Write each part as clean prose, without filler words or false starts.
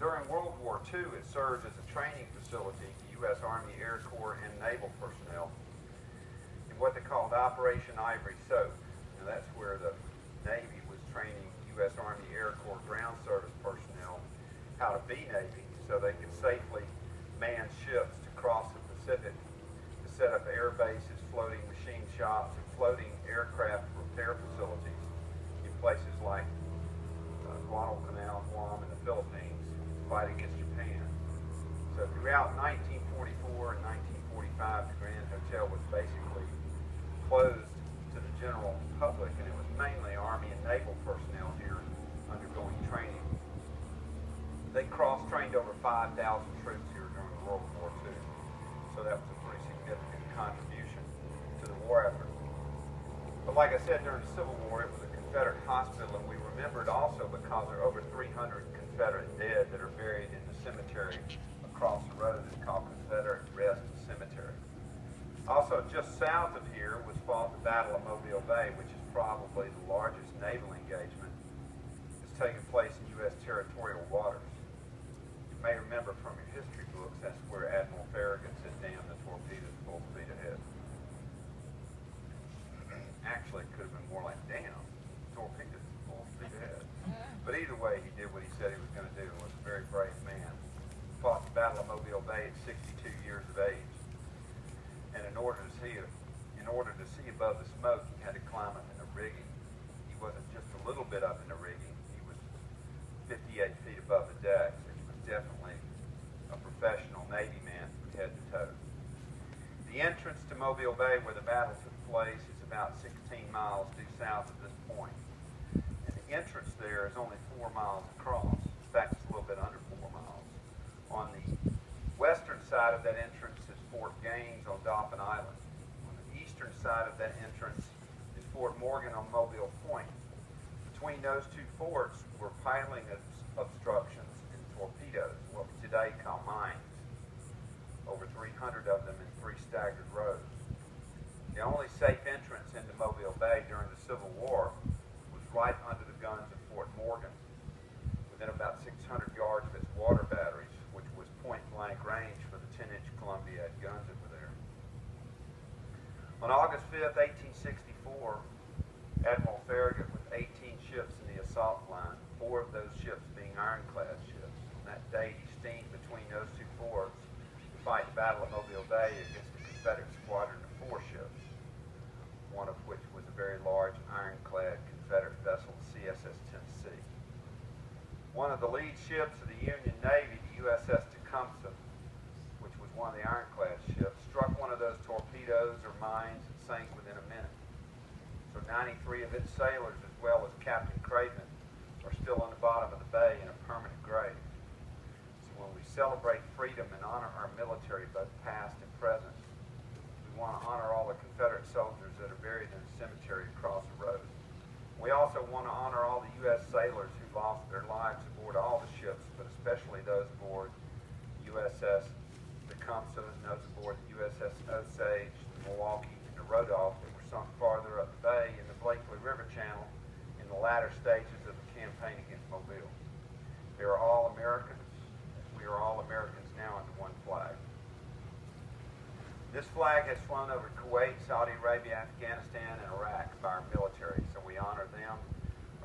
During World War II, it served as a training facility to U.S. Army, Air Corps, and naval personnel in what they called Operation Ivory Soap. Now that's where the Navy was training U.S. Army, Air Corps ground service personnel how to be Navy so they could safely man ships to cross the Pacific, to set up air bases, floating machine shops, and floating aircraft repair facilities in places like Guadalcanal, Guam, and the Philippines, to fight against Japan. So throughout 1944 and 1945, the Grand Hotel was basically closed to the general public, and it was mainly Army and naval personnel here undergoing training. They cross-trained over 5,000 troops here during World War II, so that was a pretty significant contribution to the war effort. But like I said, during the Civil War, it was a Confederate hospital, and we remember it also because there are over 300 Confederate dead that are buried in the cemetery across the road. It's called Confederate Rest Cemetery. Also, just south of here was fought the Battle of Mobile Bay, which is probably the largest naval engagement that's taken place in U.S. territorial waters. You may remember from your history books, that's where Admiral Farragut said, "Damn the torpedoes full speed ahead." Actually, it could have been more like, "Damn, torpedoes full speed ahead." But either way, he did what he said he was going to do and was a very brave man. Fought the Battle of Mobile Bay at 62 years of age. And in order to see above the smoke, he had to climb up in the rigging. He wasn't just a little bit up in the rigging. He was 58 feet above the deck. So he was definitely a professional Navy man from head to toe. The entrance to Mobile Bay, where the battle took place, is about 16 miles due south of this point. And the entrance there is only 4 miles across. In fact, it's a little bit under 4 miles. On the western side of that entrance is Fort Gaines on Dauphin Island. On the eastern side of that entrance is Fort Morgan on Mobile Point. Between those two forts were piling obstructions and torpedoes, what we today call mines. Over 300 of them in 3 staggered rows. The only safe entrance into Mobile Bay during the Civil War was right under the guns of Fort Morgan, within about 600 yards of its water batteries, which was point-blank range for the 10-inch Columbiad guns that were there. On August 5th, 1864, Admiral Farragut with 18 ships in the assault line, 4 of those ships being ironclad ships. On that day, he steamed between those two forts to fight the Battle of Mobile Bay against the Confederate squadron of 4 ships, one of which was a very large ironclad Confederate vessel, CSS Tennessee. One of the lead ships of the Union Navy, the USS Tecumseh, which was one of the ironclad ships, struck one of those torpedoes or mines and sank within a minute. So 93 of its sailors, as well as Captain Craven, are still on the bottom of the bay in a permanent grave. So when we celebrate freedom and honor our military, both past and present, we want to honor all the Confederate soldiers that are buried in the cemetery across the road. We also want to honor all the U.S. sailors who lost their lives aboard all the ships, but especially those aboard USS Tecumseh and those aboard the USS Osage, the Milwaukee, and the Rodolph that were sunk farther up the bay in the Blakely River Channel in the latter stages of the campaign against Mobile. They are all Americans. We are all Americans now under one flag. This flag has flown over Kuwait, Saudi Arabia, Afghanistan, and Iraq by our military, so we honor them,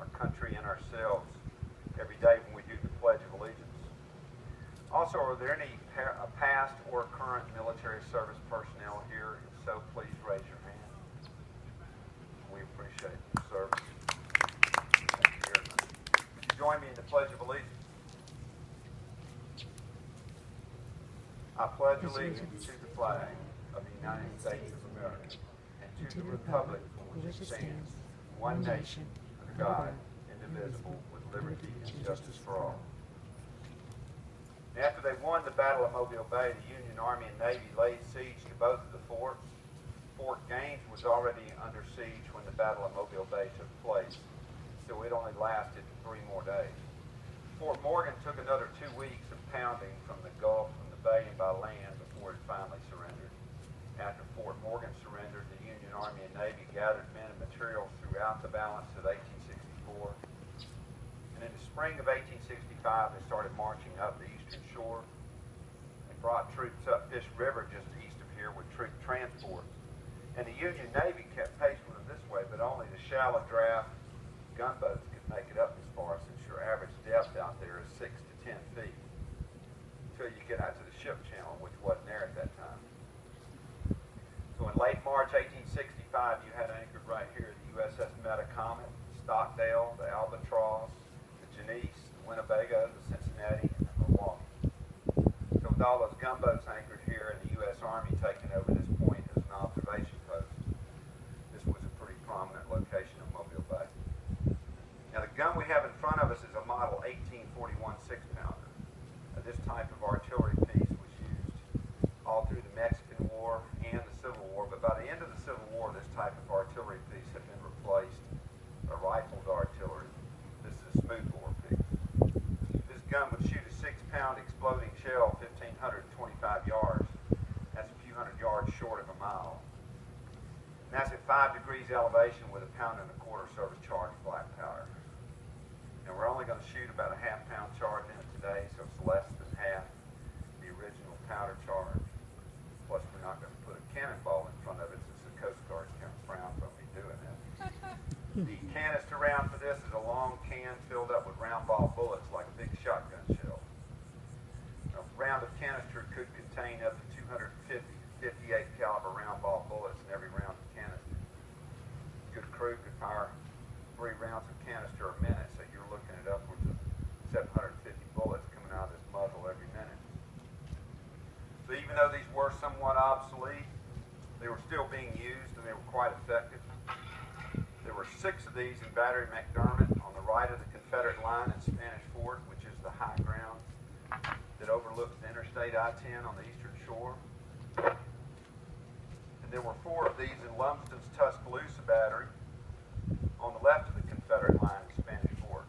our country, and ourselves every day when we do the Pledge of Allegiance. Also, are there any past or current military service personnel here? If so, please raise your hand. We appreciate your service. Thank you very much. Would you join me in the Pledge of Allegiance? I pledge allegiance to the flag of the United States of America and to the republic for which it stands, one nation, under God, indivisible, with liberty and justice for all. And after they won the Battle of Mobile Bay, the Union Army and Navy laid siege to both of the forts. Fort Gaines was already under siege when the Battle of Mobile Bay took place, so it only lasted 3 more days. Fort Morgan took another 2 weeks of pounding from the Gulf, from the bay, and by land before it finally surrendered. After Fort Morgan surrendered, the Union Army and Navy gathered men and materials throughout the balance of 1864 And in the spring of 1865, they started marching up the eastern shore. They brought troops up Fish River just east of here with troop transports. And the Union Navy kept pace with them this way, but only the shallow draft gunboats could make it up as far, since your average depth out there is 6 to 10 feet. Until you get out to the ship channel, which wasn't there at that time. So in late March 1865, you had anchored right here the USS Metacomet, Stockdale, the Albatross, the Genesee, the Winnebago, the Cincinnati, and the Milwaukee. So with all those gunboats anchored here and the U.S. Army taking over this point as an observation post, this was a pretty prominent location of Mobile Bay. Now the gun we have in front of us is a model 1841 6-pounder. This type of artillery piece was used all through the Mexican War and the Civil War, but by the end of the Civil War, this type of artillery piece had been replaced by rifled artillery. This is a smoothbore piece. This gun would shoot a 6-pound exploding shell 1,525 yards. That's a few hundred yards short of a mile. And that's at 5 degrees elevation with a 1.25 pound service charge black powder. And we're only going to shoot about a half-pound charge in it today, so it's less than half the original powder charge. Plus, we're not going to put a cannonball in front of it, since the Coast Guard kind of frowns on me doing that. The canister round for this is a long can filled up with round ball bullets like a big shotgun shell. A round of canister could contain up to 250 to 58 caliber round ball bullets in every round of canister. A good crew could fire 3 rounds of canister a minute, so you're looking at upwards of 750 bullets coming out of this muzzle every minute. So even though these were somewhat obsolete, they were still being used and they were quite effective. There were 6 of these in Battery McDermott on the right of the Confederate line at Spanish Fort, which is the high ground that overlooks the Interstate I-10 on the eastern shore. And there were 4 of these in Lumsden's Tuscaloosa Battery on the left of the Confederate line at Spanish Fort,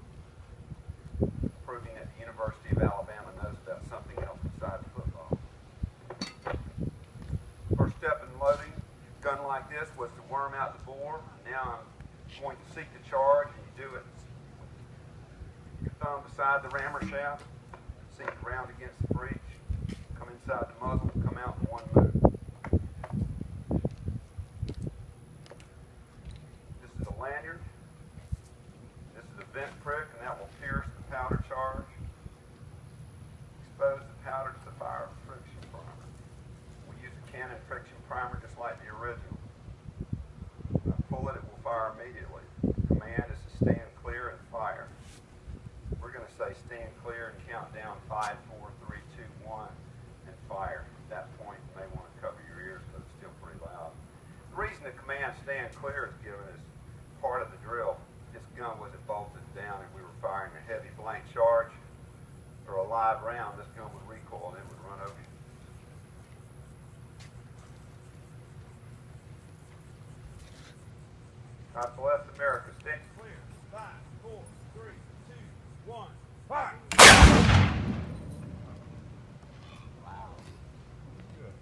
proving that the University of Alabama knows about something else besides football. First step in loading a gun like this was to worm out the bore. Now I'm going to seek the charge, and you do it with your thumb beside the rammer shaft, sink the round against the breech, come inside the muzzle, come out in one move. This is a lanyard. This is a vent prick, and that will pierce the powder charge. Expose the powder to the fire friction primer. We use a Cannon friction primer just like the original. When I pull it, it will fire immediately. The command is to stand clear and fire. We're going to say stand clear and count down 5, 4, 3, 2, 1, and fire. At that point, you may want to cover your ears because it's still pretty loud. The reason the command stand clear is given is part of the drill. This gun wasn't bolted down and we were firing a heavy blank charge or a live round. This gun would recoil and it would run over you. God bless America. Stand Clear. 5, 4, 3, 2, 1. Fire! Wow. Good.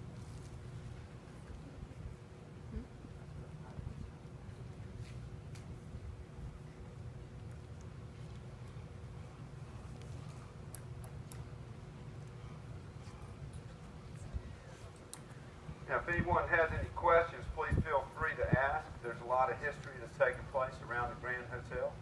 Now, if anyone has any questions, please feel free to ask. There's a lot of history that's taken place around the Grand Hotel.